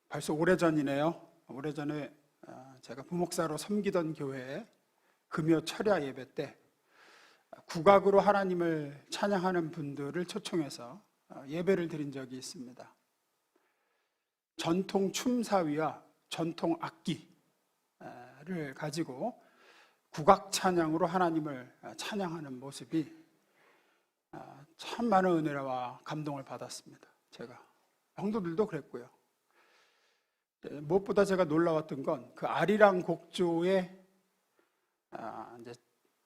벌써 오래전이네요. 오래전에 제가 부목사로 섬기던 교회에 금요 철야 예배 때 국악으로 하나님을 찬양하는 분들을 초청해서 예배를 드린 적이 있습니다. 전통 춤사위와 전통 악기를 가지고 국악 찬양으로 하나님을 찬양하는 모습이 참 많은 은혜와 감동을 받았습니다. 제가 성도들도 그랬고요. 무엇보다 제가 놀라웠던 건 그 아리랑 곡조에 이제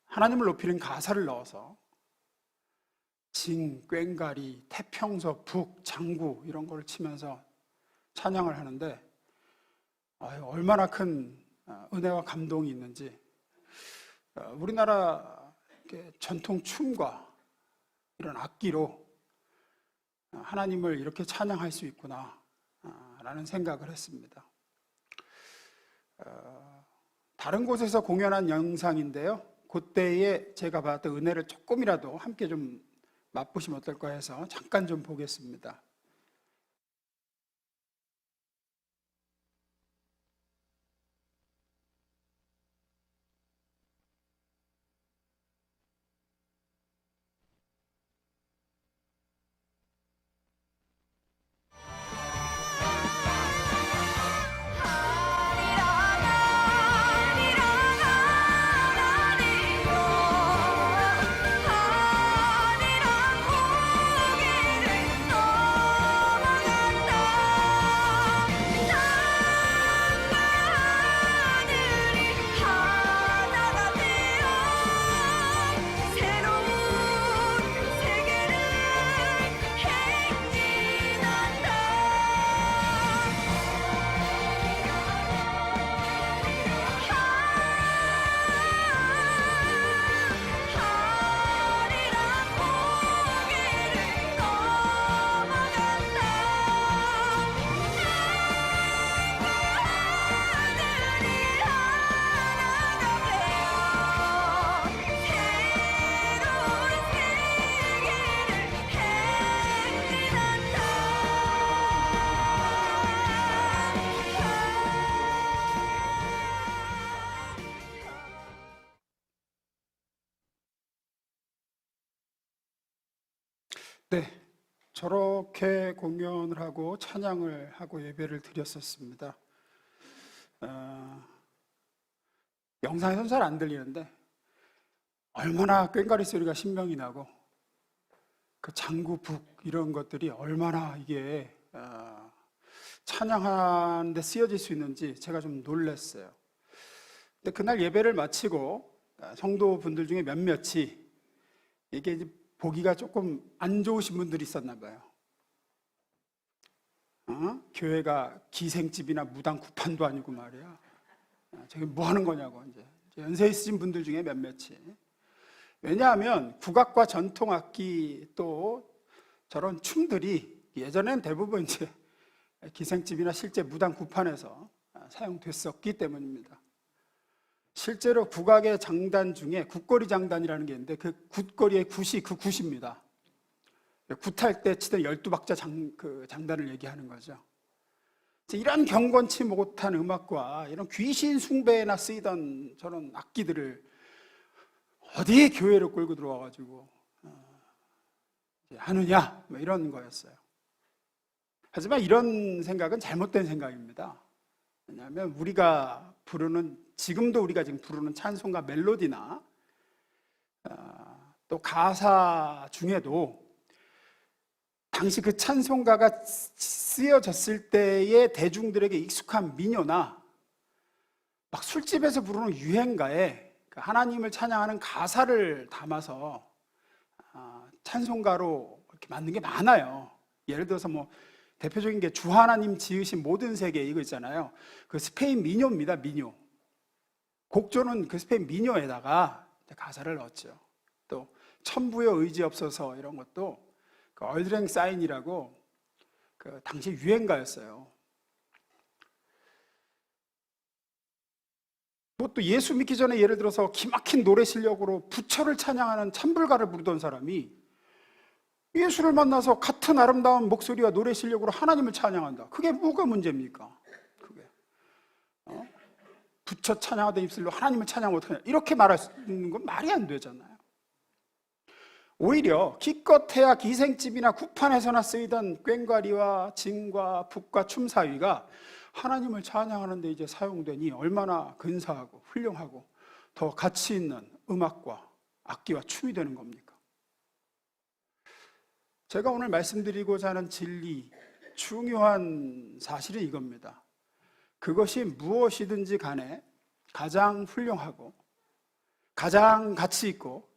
하나님을 높이는 가사를 넣어서 징, 꽹가리, 태평서, 북, 장구 이런 걸 치면서 찬양을 하는데 얼마나 큰 은혜와 감동이 있는지, 우리나라 전통 춤과 이런 악기로 하나님을 이렇게 찬양할 수 있구나 라는 생각을 했습니다. 다른 곳에서 공연한 영상인데요, 그때에 제가 받았던 은혜를 조금이라도 함께 좀 맛보시면 어떨까 해서 잠깐 좀 보겠습니다. 네, 저렇게 공연을 하고 찬양을 하고 예배를 드렸었습니다. 영상에서는 잘 안 들리는데 얼마나 꽹과리 소리가 신명이 나고 그 장구, 북 이런 것들이 얼마나 이게 찬양하는 데 쓰여질 수 있는지 제가 좀 놀랐어요. 근데 그날 예배를 마치고 성도분들 중에 몇몇이 이게 이제 보기가 조금 안 좋으신 분들이 있었나 봐요. 교회가 기생집이나 무당 구판도 아니고 말이야. 저게 뭐 하는 거냐고 이제 연세 있으신 분들 중에 몇몇이. 왜냐하면 국악과 전통 악기 또 저런 춤들이 예전엔 대부분 이제 기생집이나 실제 무당 구판에서 사용됐었기 때문입니다. 실제로 국악의 장단 중에 굿거리 장단이라는 게 있는데 그 굿거리의 굿이 그 굿입니다. 굿할 때 치던 12박자 장단을 얘기하는 거죠. 이런 경건치 못한 음악과 이런 귀신 숭배나 쓰이던 저런 악기들을 어디 교회로 끌고 들어와가지고 하느냐 뭐 이런 거였어요. 하지만 이런 생각은 잘못된 생각입니다. 왜냐하면 우리가 부르는, 지금도 우리가 지금 부르는 찬송가 멜로디나 또 가사 중에도 당시 그 찬송가가 쓰여졌을 때의 대중들에게 익숙한 민요나 막 술집에서 부르는 유행가에 하나님을 찬양하는 가사를 담아서 찬송가로 이렇게 만든 게 많아요. 예를 들어서 뭐 대표적인 게 주 하나님 지으신 모든 세계 이거 있잖아요. 그 스페인 민요입니다. 민요. 곡조는 그 스페인 민요에다가 가사를 넣었죠. 또 천부여 의지 없어서 이런 것도 그 얼드랭 사인이라고 그 당시 유행가였어요. 또 예수 믿기 전에 예를 들어서 기막힌 노래 실력으로 부처를 찬양하는 찬불가를 부르던 사람이 예수를 만나서 같은 아름다운 목소리와 노래 실력으로 하나님을 찬양한다. 그게 뭐가 문제입니까? 그게 부처 찬양하던 입술로 하나님을 찬양하면 어떡하냐, 이렇게 말하는 건 말이 안 되잖아요. 오히려 기껏해야 기생집이나 구판에서나 쓰이던 꽹과리와 징과 북과 춤사위가 하나님을 찬양하는 데 이제 사용되니 얼마나 근사하고 훌륭하고 더 가치 있는 음악과 악기와 춤이 되는 겁니까? 제가 오늘 말씀드리고자 하는 진리, 중요한 사실은 이겁니다. 그것이 무엇이든지 간에 가장 훌륭하고 가장 가치 있고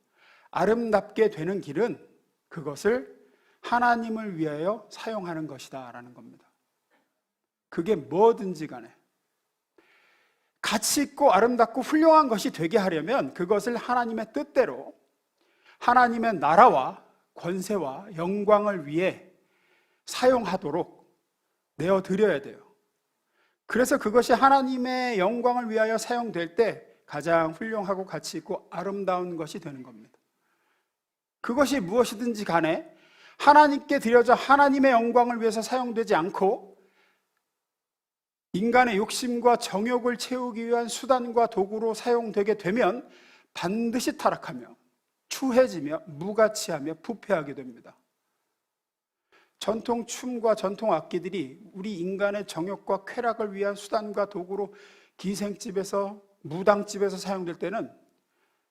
아름답게 되는 길은 그것을 하나님을 위하여 사용하는 것이다 라는 겁니다. 그게 뭐든지 간에 가치 있고 아름답고 훌륭한 것이 되게 하려면 그것을 하나님의 뜻대로 하나님의 나라와 권세와 영광을 위해 사용하도록 내어드려야 돼요. 그래서 그것이 하나님의 영광을 위하여 사용될 때 가장 훌륭하고 가치 있고 아름다운 것이 되는 겁니다. 그것이 무엇이든지 간에 하나님께 드려져 하나님의 영광을 위해서 사용되지 않고 인간의 욕심과 정욕을 채우기 위한 수단과 도구로 사용되게 되면 반드시 타락하며 추해지며 무가치하며 부패하게 됩니다. 전통 춤과 전통 악기들이 우리 인간의 정욕과 쾌락을 위한 수단과 도구로 기생집에서 무당집에서 사용될 때는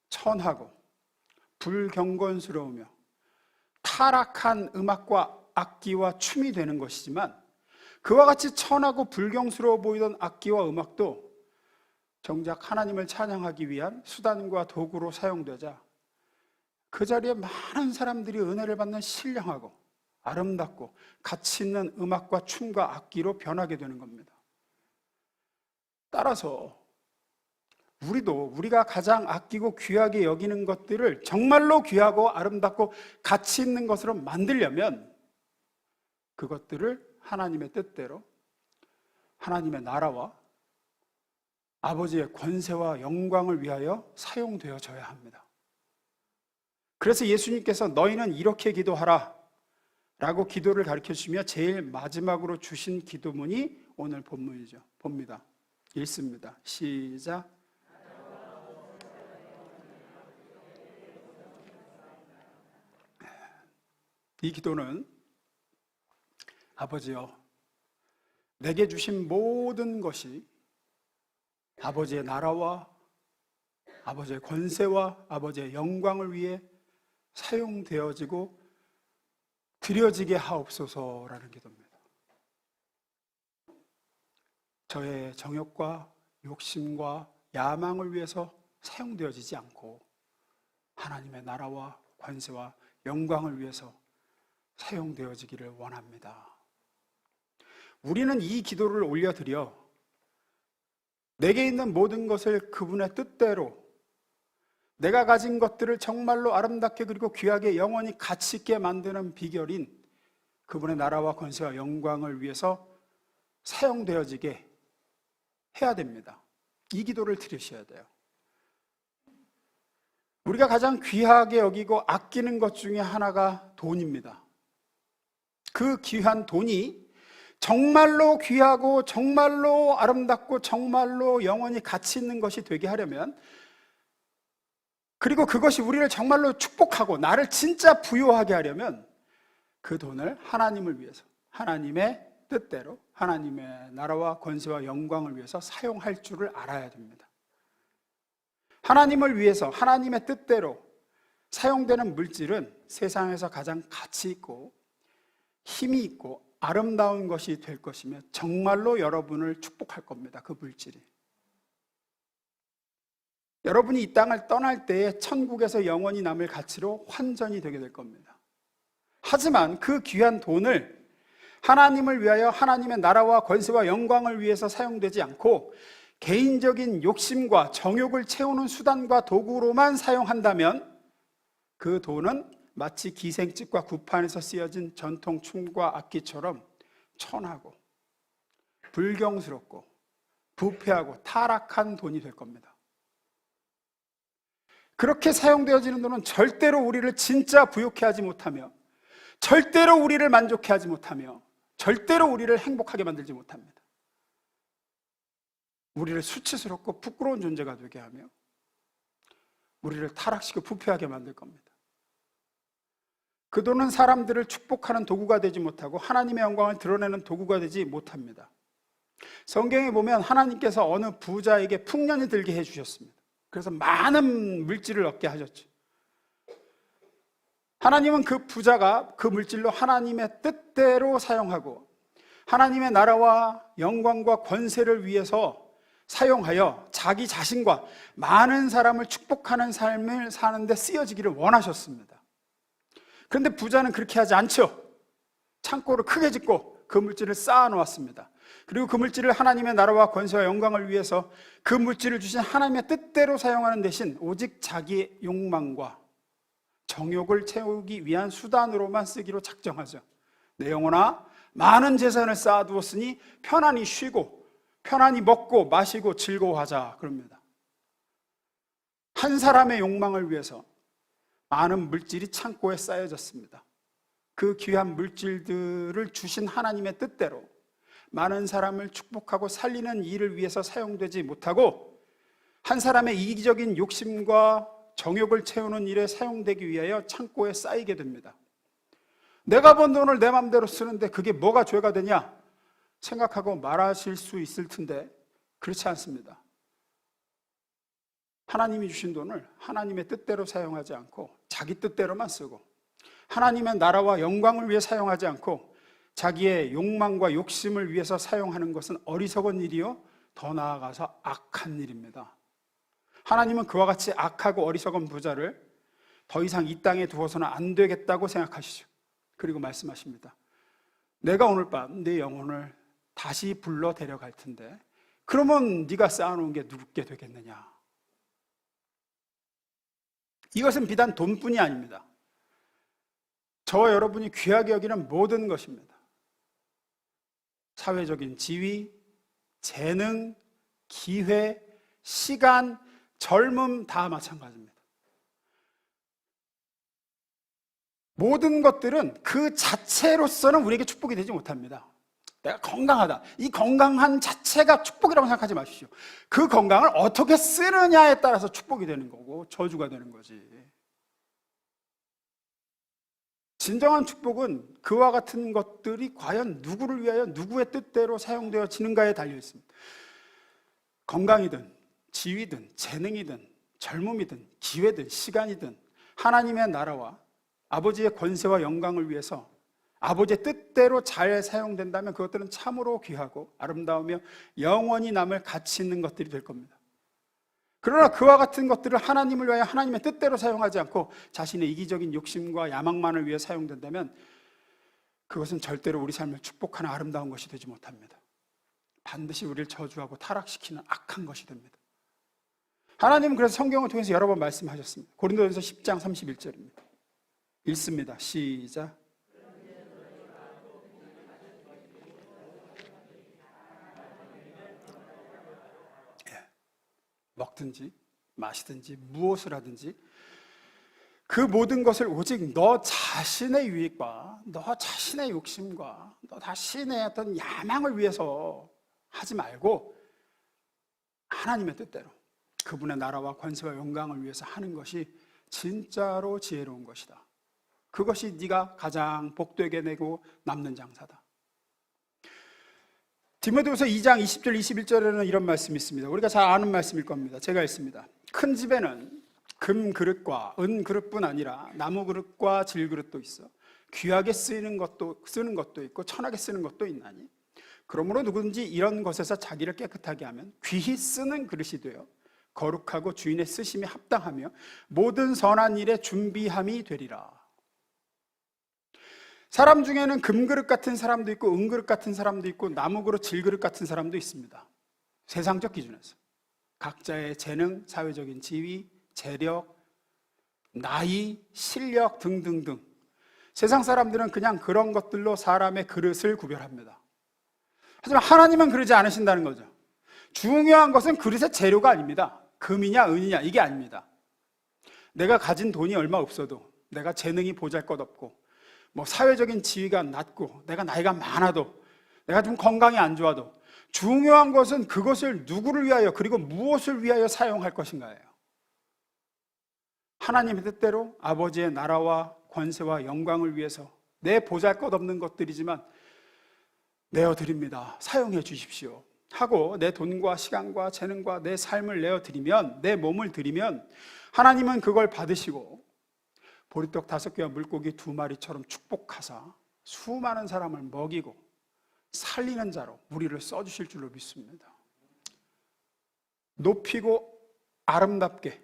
천하고 불경건스러우며 타락한 음악과 악기와 춤이 되는 것이지만 그와 같이 천하고 불경스러워 보이던 악기와 음악도 정작 하나님을 찬양하기 위한 수단과 도구로 사용되자 그 자리에 많은 사람들이 은혜를 받는 신령하고 아름답고 가치 있는 음악과 춤과 악기로 변하게 되는 겁니다. 따라서 우리가 가장 아끼고 귀하게 여기는 것들을 정말로 귀하고 아름답고 가치 있는 것으로 만들려면 그것들을 하나님의 뜻대로 하나님의 나라와 아버지의 권세와 영광을 위하여 사용되어져야 합니다. 그래서 예수님께서 너희는 이렇게 기도하라 라고 기도를 가르쳐주시며 제일 마지막으로 주신 기도문이 오늘 본문이죠. 봅니다. 읽습니다. 시작. 이 기도는 아버지여, 내게 주신 모든 것이 아버지의 나라와 아버지의 권세와 아버지의 영광을 위해 사용되어지고 드려지게 하옵소서라는 기도입니다. 저의 정욕과 욕심과 야망을 위해서 사용되어지지 않고 하나님의 나라와 권세와 영광을 위해서 사용되어지기를 원합니다. 우리는 이 기도를 올려드려 내게 있는 모든 것을 그분의 뜻대로 내가 가진 것들을 정말로 아름답게 그리고 귀하게 영원히 가치 있게 만드는 비결인 그분의 나라와 권세와 영광을 위해서 사용되어지게 해야 됩니다. 이 기도를 드리셔야 돼요. 우리가 가장 귀하게 여기고 아끼는 것 중에 하나가 돈입니다. 그 귀한 돈이 정말로 귀하고 정말로 아름답고 정말로 영원히 가치 있는 것이 되게 하려면, 그리고 그것이 우리를 정말로 축복하고 나를 진짜 부유하게 하려면 그 돈을 하나님을 위해서 하나님의 뜻대로 하나님의 나라와 권세와 영광을 위해서 사용할 줄을 알아야 됩니다. 하나님을 위해서 하나님의 뜻대로 사용되는 물질은 세상에서 가장 가치 있고 힘이 있고 아름다운 것이 될 것이며 정말로 여러분을 축복할 겁니다. 그 물질이. 여러분이 이 땅을 떠날 때에 천국에서 영원히 남을 가치로 환전이 되게 될 겁니다. 하지만 그 귀한 돈을 하나님을 위하여 하나님의 나라와 권세와 영광을 위해서 사용되지 않고 개인적인 욕심과 정욕을 채우는 수단과 도구로만 사용한다면 그 돈은 마치 기생집과 구판에서 쓰여진 전통 춤과 악기처럼 천하고 불경스럽고 부패하고 타락한 돈이 될 겁니다. 그렇게 사용되어지는 돈은 절대로 우리를 진짜 부유케 하지 못하며 절대로 우리를 만족해 하지 못하며 절대로 우리를 행복하게 만들지 못합니다. 우리를 수치스럽고 부끄러운 존재가 되게 하며 우리를 타락시키고 부패하게 만들 겁니다. 그 돈은 사람들을 축복하는 도구가 되지 못하고 하나님의 영광을 드러내는 도구가 되지 못합니다. 성경에 보면 하나님께서 어느 부자에게 풍년이 들게 해주셨습니다. 그래서 많은 물질을 얻게 하셨죠. 하나님은 그 부자가 그 물질로 하나님의 뜻대로 사용하고 하나님의 나라와 영광과 권세를 위해서 사용하여 자기 자신과 많은 사람을 축복하는 삶을 사는데 쓰여지기를 원하셨습니다. 그런데 부자는 그렇게 하지 않죠. 창고를 크게 짓고 그 물질을 쌓아 놓았습니다. 그리고 그 물질을 하나님의 나라와 권세와 영광을 위해서 그 물질을 주신 하나님의 뜻대로 사용하는 대신 오직 자기의 욕망과 정욕을 채우기 위한 수단으로만 쓰기로 작정하죠. 내 영혼아, 많은 재산을 쌓아두었으니 편안히 쉬고 편안히 먹고 마시고 즐거워하자 그럽니다. 한 사람의 욕망을 위해서 많은 물질이 창고에 쌓여졌습니다. 그 귀한 물질들을 주신 하나님의 뜻대로 많은 사람을 축복하고 살리는 일을 위해서 사용되지 못하고 한 사람의 이기적인 욕심과 정욕을 채우는 일에 사용되기 위하여 창고에 쌓이게 됩니다. 내가 번 돈을 내 맘대로 쓰는데 그게 뭐가 죄가 되냐 생각하고 말하실 수 있을 텐데 그렇지 않습니다. 하나님이 주신 돈을 하나님의 뜻대로 사용하지 않고 자기 뜻대로만 쓰고 하나님의 나라와 영광을 위해 사용하지 않고 자기의 욕망과 욕심을 위해서 사용하는 것은 어리석은 일이요 더 나아가서 악한 일입니다. 하나님은 그와 같이 악하고 어리석은 부자를 더 이상 이 땅에 두어서는 안 되겠다고 생각하시죠. 그리고 말씀하십니다. 내가 오늘 밤 내 영혼을 다시 불러 데려갈 텐데 그러면 네가 쌓아놓은 게 누구게 되겠느냐. 이것은 비단 돈뿐이 아닙니다. 저와 여러분이 귀하게 여기는 모든 것입니다. 사회적인 지위, 재능, 기회, 시간, 젊음 다 마찬가지입니다. 모든 것들은 그 자체로서는 우리에게 축복이 되지 못합니다. 내가 건강하다. 이 건강한 자체가 축복이라고 생각하지 마십시오. 그 건강을 어떻게 쓰느냐에 따라서 축복이 되는 거고 저주가 되는 거지. 진정한 축복은 그와 같은 것들이 과연 누구를 위하여 누구의 뜻대로 사용되어지는가에 달려 있습니다. 건강이든 지위든 재능이든 젊음이든 기회든 시간이든 하나님의 나라와 아버지의 권세와 영광을 위해서 아버지의 뜻대로 잘 사용된다면 그것들은 참으로 귀하고 아름다우며 영원히 남을 가치 있는 것들이 될 겁니다. 그러나 그와 같은 것들을 하나님을 위하여 하나님의 뜻대로 사용하지 않고 자신의 이기적인 욕심과 야망만을 위해 사용된다면 그것은 절대로 우리 삶을 축복하는 아름다운 것이 되지 못합니다. 반드시 우리를 저주하고 타락시키는 악한 것이 됩니다. 하나님은 그래서 성경을 통해서 여러 번 말씀하셨습니다. 고린도전서 10장 31절입니다. 읽습니다. 시작. 먹든지 마시든지 무엇을 하든지 그 모든 것을 오직 너 자신의 유익과 너 자신의 욕심과 너 자신의 어떤 야망을 위해서 하지 말고 하나님의 뜻대로 그분의 나라와 권세와 영광을 위해서 하는 것이 진짜로 지혜로운 것이다. 그것이 네가 가장 복되게 내고 남는 장사다. 디모데후서 2장 20절 21절에는 이런 말씀이 있습니다. 우리가 잘 아는 말씀일 겁니다. 제가 읽습니다. 큰 집에는 금 그릇과 은 그릇뿐 아니라 나무 그릇과 질 그릇도 있어 귀하게 쓰는 것도 있고 천하게 쓰는 것도 있나니 그러므로 누구든지 이런 것에서 자기를 깨끗하게 하면 귀히 쓰는 그릇이 되어 거룩하고 주인의 쓰심에 합당하며 모든 선한 일에 준비함이 되리라. 사람 중에는 금그릇 같은 사람도 있고 은그릇 같은 사람도 있고 나무그릇, 질그릇 같은 사람도 있습니다. 세상적 기준에서 각자의 재능, 사회적인 지위, 재력, 나이, 실력 등등등 세상 사람들은 그냥 그런 것들로 사람의 그릇을 구별합니다. 하지만 하나님은 그러지 않으신다는 거죠. 중요한 것은 그릇의 재료가 아닙니다. 금이냐 은이냐 이게 아닙니다. 내가 가진 돈이 얼마 없어도 내가 재능이 보잘것없고 뭐 사회적인 지위가 낮고 내가 나이가 많아도 내가 좀 건강이 안 좋아도 중요한 것은 그것을 누구를 위하여 그리고 무엇을 위하여 사용할 것인가예요. 하나님의 뜻대로 아버지의 나라와 권세와 영광을 위해서 내 보잘것없는 것들이지만 내어드립니다. 사용해 주십시오 하고 내 돈과 시간과 재능과 내 삶을 내어드리면, 내 몸을 드리면 하나님은 그걸 받으시고 보리떡 5개와 물고기 2마리처럼 축복하사 수많은 사람을 먹이고 살리는 자로 우리를 써주실 줄로 믿습니다. 높이고 아름답게.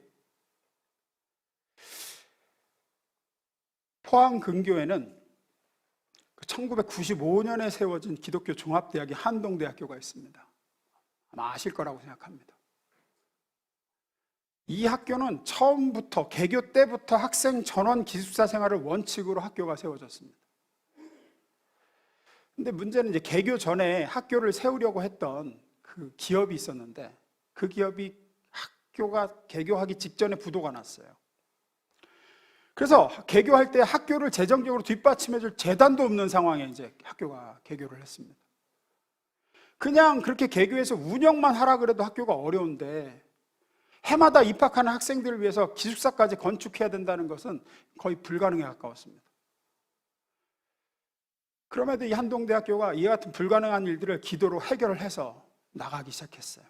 포항 근교에는 1995년에 세워진 기독교 종합대학이 한동대학교가 있습니다. 아마 아실 거라고 생각합니다. 이 학교는 처음부터 개교 때부터 학생 전원 기숙사 생활을 원칙으로 학교가 세워졌습니다. 근데 문제는 이제 개교 전에 학교를 세우려고 했던 그 기업이 있었는데 그 기업이 학교가 개교하기 직전에 부도가 났어요. 그래서 개교할 때 학교를 재정적으로 뒷받침해줄 재단도 없는 상황에 이제 학교가 개교를 했습니다. 그냥 그렇게 개교해서 운영만 하라 그래도 학교가 어려운데 해마다 입학하는 학생들을 위해서 기숙사까지 건축해야 된다는 것은 거의 불가능에 가까웠습니다. 그럼에도 이 한동대학교가 이와 같은 불가능한 일들을 기도로 해결을 해서 나가기 시작했어요.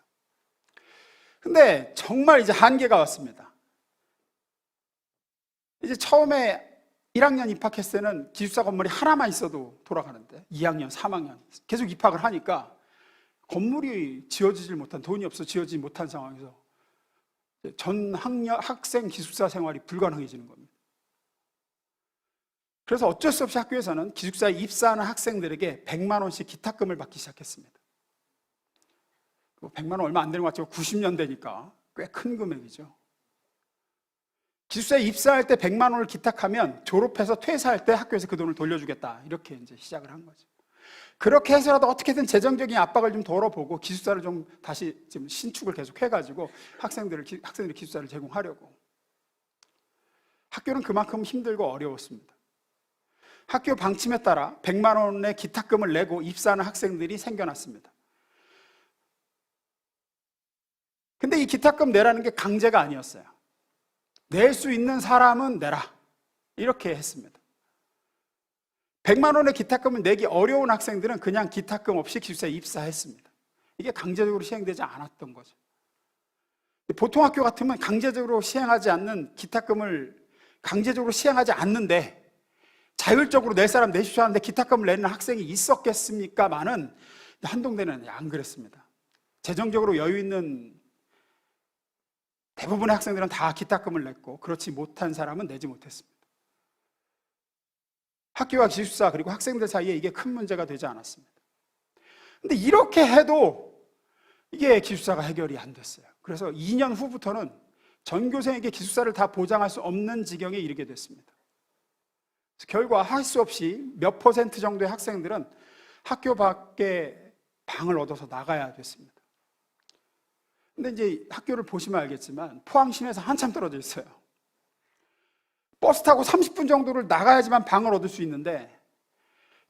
근데 정말 이제 한계가 왔습니다. 이제 처음에 1학년 입학했을 때는 기숙사 건물이 하나만 있어도 돌아가는데 2학년, 3학년 계속 입학을 하니까 건물이 지어지질 못한, 돈이 없어 지어지지 못한 상황에서 전 학생 기숙사 생활이 불가능해지는 겁니다. 그래서 어쩔 수 없이 학교에서는 기숙사에 입사하는 학생들에게 100만 원씩 기탁금을 받기 시작했습니다. 100만 원 얼마 안 되는 것 같지만 90년대니까 꽤 큰 금액이죠. 기숙사에 입사할 때 100만 원을 기탁하면 졸업해서 퇴사할 때 학교에서 그 돈을 돌려주겠다, 이렇게 이제 시작을 한 거죠. 그렇게 해서라도 어떻게든 재정적인 압박을 좀 덜어보고 기숙사를 좀 다시 지금 신축을 계속 해가지고 학생들이 기숙사를 제공하려고. 학교는 그만큼 힘들고 어려웠습니다. 학교 방침에 따라 100만 원의 기탁금을 내고 입사하는 학생들이 생겨났습니다. 근데 이 기탁금 내라는 게 강제가 아니었어요. 낼 수 있는 사람은 내라, 이렇게 했습니다. 100만 원의 기탁금을 내기 어려운 학생들은 그냥 기탁금 없이 기숙사에 입사했습니다. 이게 강제적으로 시행되지 않았던 거죠. 보통 학교 같으면 강제적으로 시행하지 않는 기탁금을 강제적으로 시행하지 않는데 자율적으로 낼 사람 내십시오 하는데 기탁금을 내는 학생이 있었겠습니까마는 한동대는 안 그랬습니다. 재정적으로 여유 있는 대부분의 학생들은 다 기탁금을 냈고 그렇지 못한 사람은 내지 못했습니다. 학교와 기숙사 그리고 학생들 사이에 이게 큰 문제가 되지 않았습니다. 근데 이렇게 해도 이게 기숙사가 해결이 안 됐어요. 그래서 2년 후부터는 전교생에게 기숙사를 다 보장할 수 없는 지경에 이르게 됐습니다. 결과 할 수 없이 몇 % 정도의 학생들은 학교 밖에 방을 얻어서 나가야 됐습니다. 근데 이제 학교를 보시면 알겠지만 포항 시내에서 한참 떨어져 있어요. 버스 타고 30분 정도를 나가야지만 방을 얻을 수 있는데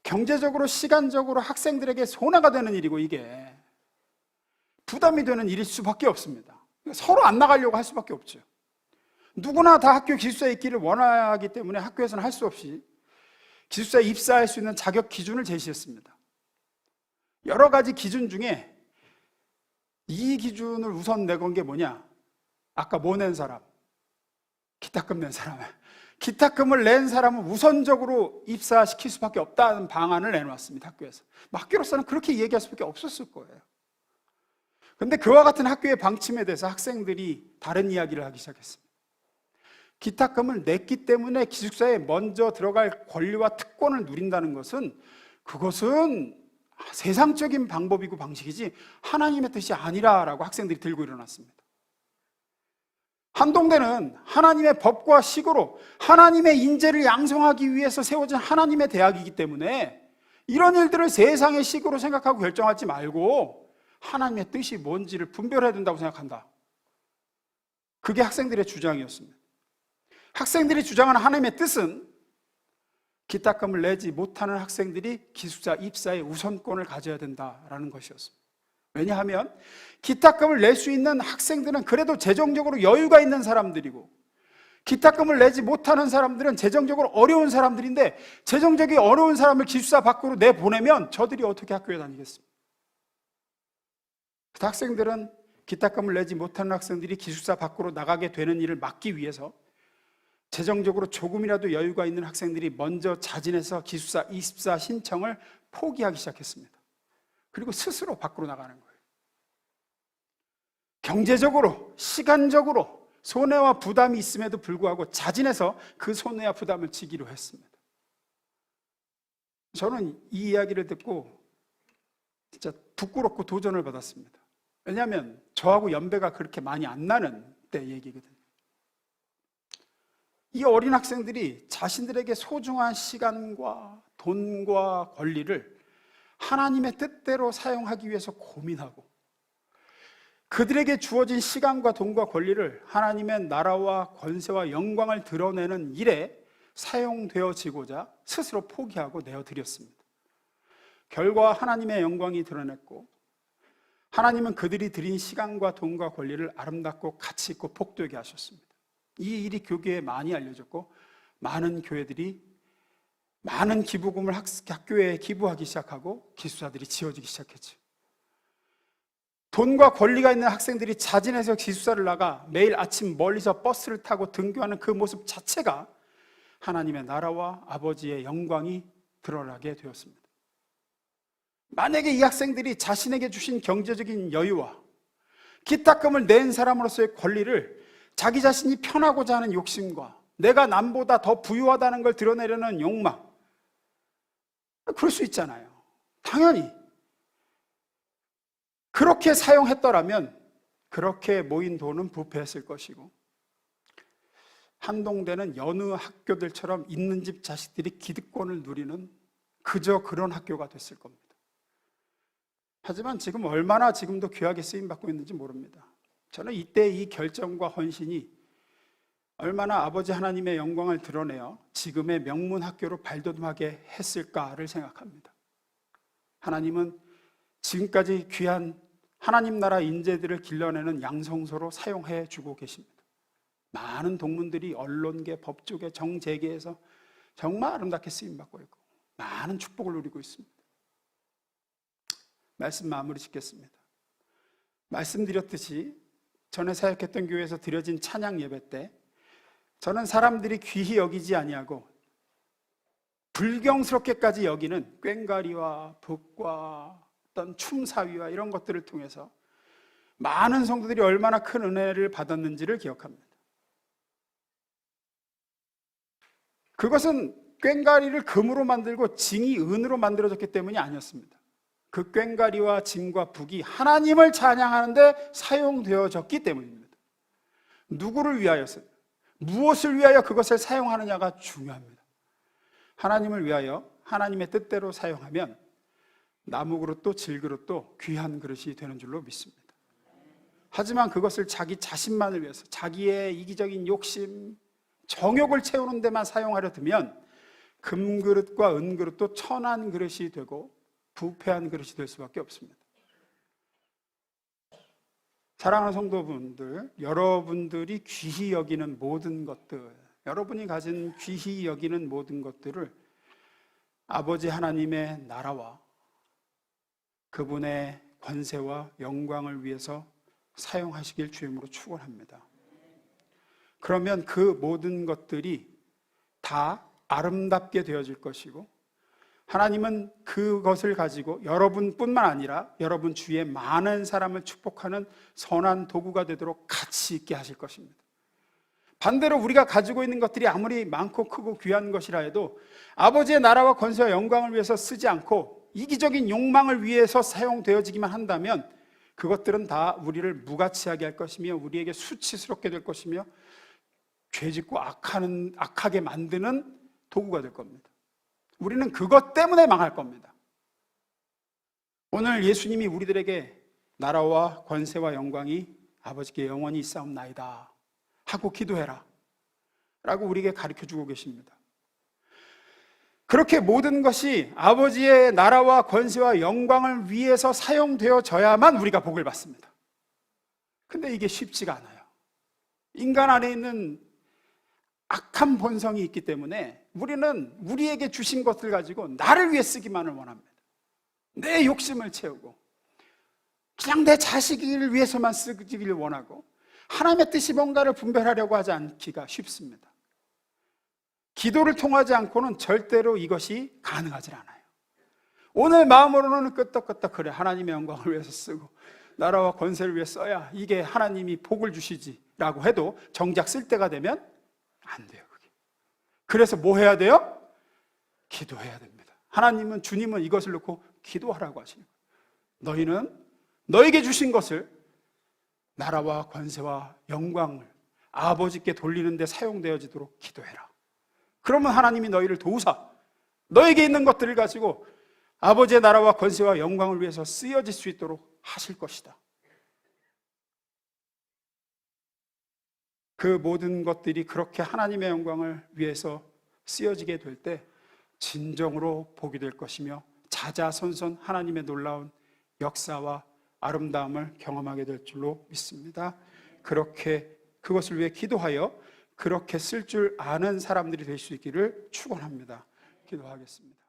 경제적으로 시간적으로 학생들에게 손해가 되는 일이고 이게 부담이 되는 일일 수밖에 없습니다. 서로 안 나가려고 할 수밖에 없죠. 누구나 다 학교 기숙사에 있기를 원하기 때문에 학교에서는 할 수 없이 기숙사에 입사할 수 있는 자격 기준을 제시했습니다. 여러 가지 기준 중에 이 기준을 우선 내건 게 뭐냐? 아까 뭐 낸 사람? 기탁금 낸 사람. 기탁금을 낸 사람은 우선적으로 입사시킬 수밖에 없다는 방안을 내놓았습니다. 학교에서. 학교로서는 그렇게 얘기할 수밖에 없었을 거예요. 그런데 그와 같은 학교의 방침에 대해서 학생들이 다른 이야기를 하기 시작했습니다. 기탁금을 냈기 때문에 기숙사에 먼저 들어갈 권리와 특권을 누린다는 것은 그것은 세상적인 방법이고 방식이지 하나님의 뜻이 아니라라고 학생들이 들고 일어났습니다. 한동대는 하나님의 법과 식으로 하나님의 인재를 양성하기 위해서 세워진 하나님의 대학이기 때문에 이런 일들을 세상의 식으로 생각하고 결정하지 말고 하나님의 뜻이 뭔지를 분별해야 된다고 생각한다. 그게 학생들의 주장이었습니다. 학생들이 주장하는 하나님의 뜻은 기탁금을 내지 못하는 학생들이 기숙사 입사에 우선권을 가져야 된다라는 것이었습니다. 왜냐하면 기탁금을 낼 수 있는 학생들은 그래도 재정적으로 여유가 있는 사람들이고, 기탁금을 내지 못하는 사람들은 재정적으로 어려운 사람들인데, 재정적이 어려운 사람을 기숙사 밖으로 내보내면 저들이 어떻게 학교에 다니겠습니까? 학생들은 기탁금을 내지 못하는 학생들이 기숙사 밖으로 나가게 되는 일을 막기 위해서 재정적으로 조금이라도 여유가 있는 학생들이 먼저 자진해서 기숙사 입사 신청을 포기하기 시작했습니다. 그리고 스스로 밖으로 나가는 거예요. 경제적으로, 시간적으로 손해와 부담이 있음에도 불구하고 자진해서 그 손해와 부담을 지기로 했습니다. 저는 이 이야기를 듣고 진짜 부끄럽고 도전을 받았습니다. 왜냐하면 저하고 연배가 그렇게 많이 안 나는 때 얘기거든요. 이 어린 학생들이 자신들에게 소중한 시간과 돈과 권리를 하나님의 뜻대로 사용하기 위해서 고민하고, 그들에게 주어진 시간과 돈과 권리를 하나님의 나라와 권세와 영광을 드러내는 일에 사용되어지고자 스스로 포기하고 내어드렸습니다. 결과 하나님의 영광이 드러냈고, 하나님은 그들이 드린 시간과 돈과 권리를 아름답고 가치 있고 복되게 하셨습니다. 이 일이 교계에 많이 알려졌고, 많은 교회들이 많은 기부금을 학교에 기부하기 시작하고 기숙사들이 지어지기 시작했죠. 돈과 권리가 있는 학생들이 자진해서 기숙사를 나가 매일 아침 멀리서 버스를 타고 등교하는 그 모습 자체가 하나님의 나라와 아버지의 영광이 드러나게 되었습니다. 만약에 이 학생들이 자신에게 주신 경제적인 여유와 기탁금을 낸 사람으로서의 권리를 자기 자신이 편하고자 하는 욕심과 내가 남보다 더 부유하다는 걸 드러내려는 욕망, 그럴 수 있잖아요. 당연히 그렇게 사용했더라면 그렇게 모인 돈은 부패했을 것이고, 한동대는 여느 학교들처럼 있는 집 자식들이 기득권을 누리는 그저 그런 학교가 됐을 겁니다. 하지만 지금 얼마나 지금도 귀하게 쓰임받고 있는지 모릅니다. 저는 이때 이 결정과 헌신이 얼마나 아버지 하나님의 영광을 드러내어 지금의 명문 학교로 발돋움하게 했을까를 생각합니다. 하나님은 지금까지 귀한 하나님 나라 인재들을 길러내는 양성소로 사용해 주고 계십니다. 많은 동문들이 언론계, 법조계, 정재계에서 정말 아름답게 쓰임받고 있고 많은 축복을 누리고 있습니다. 말씀 마무리 짓겠습니다. 말씀드렸듯이 전에 사역했던 교회에서 드려진 찬양 예배 때 저는 사람들이 귀히 여기지 아니하고 불경스럽게까지 여기는 꽹과리와 북과 어떤 춤사위와 이런 것들을 통해서 많은 성도들이 얼마나 큰 은혜를 받았는지를 기억합니다. 그것은 꽹과리를 금으로 만들고 징이 은으로 만들어졌기 때문이 아니었습니다. 그 꽹과리와 징과 북이 하나님을 찬양하는데 사용되어졌기 때문입니다. 누구를 위하여서, 무엇을 위하여 그것을 사용하느냐가 중요합니다. 하나님을 위하여 하나님의 뜻대로 사용하면 나무 그릇도 질그릇도 귀한 그릇이 되는 줄로 믿습니다. 하지만 그것을 자기 자신만을 위해서 자기의 이기적인 욕심, 정욕을 채우는 데만 사용하려 들면 금그릇과 은그릇도 천한 그릇이 되고 부패한 그릇이 될 수밖에 없습니다. 사랑하는 성도분들, 여러분들이 귀히 여기는 모든 것들, 여러분이 가진 귀히 여기는 모든 것들을 아버지 하나님의 나라와 그분의 권세와 영광을 위해서 사용하시길 주임으로 축원합니다. 그러면 그 모든 것들이 다 아름답게 되어질 것이고, 하나님은 그것을 가지고 여러분뿐만 아니라 여러분 주위에 많은 사람을 축복하는 선한 도구가 되도록 가치 있게 하실 것입니다. 반대로 우리가 가지고 있는 것들이 아무리 많고 크고 귀한 것이라 해도 아버지의 나라와 권세와 영광을 위해서 쓰지 않고 이기적인 욕망을 위해서 사용되어지기만 한다면 그것들은 다 우리를 무가치하게 할 것이며 우리에게 수치스럽게 될 것이며 죄짓고 악하게 만드는 도구가 될 겁니다. 우리는 그것 때문에 망할 겁니다. 오늘 예수님이 우리들에게 나라와 권세와 영광이 아버지께 영원히 있사옵나이다 하고 기도해라 라고 우리에게 가르쳐주고 계십니다. 그렇게 모든 것이 아버지의 나라와 권세와 영광을 위해서 사용되어져야만 우리가 복을 받습니다. 근데 이게 쉽지가 않아요. 인간 안에 있는 악한 본성이 있기 때문에 우리는 우리에게 주신 것을 가지고 나를 위해 쓰기만을 원합니다. 내 욕심을 채우고 그냥 내 자식을 위해서만 쓰기를 원하고 하나님의 뜻이 뭔가를 분별하려고 하지 않기가 쉽습니다. 기도를 통하지 않고는 절대로 이것이 가능하지 않아요. 오늘 마음으로는 끄떡끄떡 그래, 하나님의 영광을 위해서 쓰고 나라와 권세를 위해 써야 이게 하나님이 복을 주시지 라고 해도 정작 쓸 때가 되면 안 돼요. 그게. 그래서 뭐 해야 돼요? 기도해야 됩니다. 하나님은, 주님은 이것을 놓고 기도하라고 하시는 거예요. 너희는 너에게 주신 것을 나라와 권세와 영광을 아버지께 돌리는 데 사용되어지도록 기도해라. 그러면 하나님이 너희를 도우사 너에게 있는 것들을 가지고 아버지의 나라와 권세와 영광을 위해서 쓰여질 수 있도록 하실 것이다. 그 모든 것들이 그렇게 하나님의 영광을 위해서 쓰여지게 될 때 진정으로 복이 될 것이며 자자손손 하나님의 놀라운 역사와 아름다움을 경험하게 될 줄로 믿습니다. 그렇게 그것을 위해 기도하여 그렇게 쓸 줄 아는 사람들이 될 수 있기를 축원합니다. 기도하겠습니다.